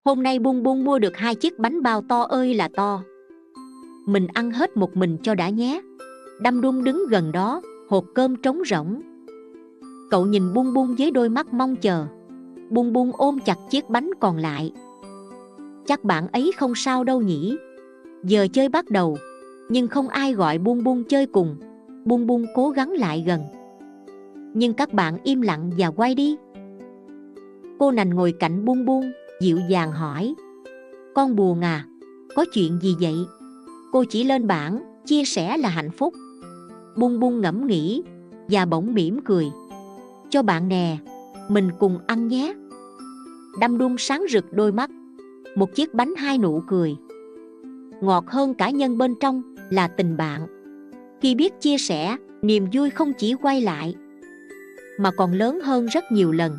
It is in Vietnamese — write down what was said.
Hôm nay Bun Bun mua được 2 chiếc bánh bao to ơi là to. Mình ăn hết một mình cho đã nhé. Đăm Đum đứng gần đó, hộp cơm trống rỗng. Cậu nhìn Bun Bun với đôi mắt mong chờ. Bun Bun ôm chặt chiếc bánh còn lại. Chắc bạn ấy không sao đâu nhỉ. Giờ chơi bắt đầu, nhưng không ai gọi Bun Bun chơi cùng. Bun Bun cố gắng lại gần, nhưng các bạn im lặng và quay đi. Cô Nành ngồi cạnh Bun Bun, dịu dàng hỏi: Con buồn à? Có chuyện gì vậy? Cô chỉ lên bảng chia sẻ là hạnh phúc. Bun Bun ngẫm nghĩ và bỗng mỉm cười: Cho bạn nè, mình cùng ăn nhé. Đăm Đum sáng rực đôi mắt. Một chiếc bánh 2 nụ cười. Ngọt hơn cả nhân bên trong là tình bạn. Khi biết chia sẻ, niềm vui không chỉ quay lại mà còn lớn hơn rất nhiều lần.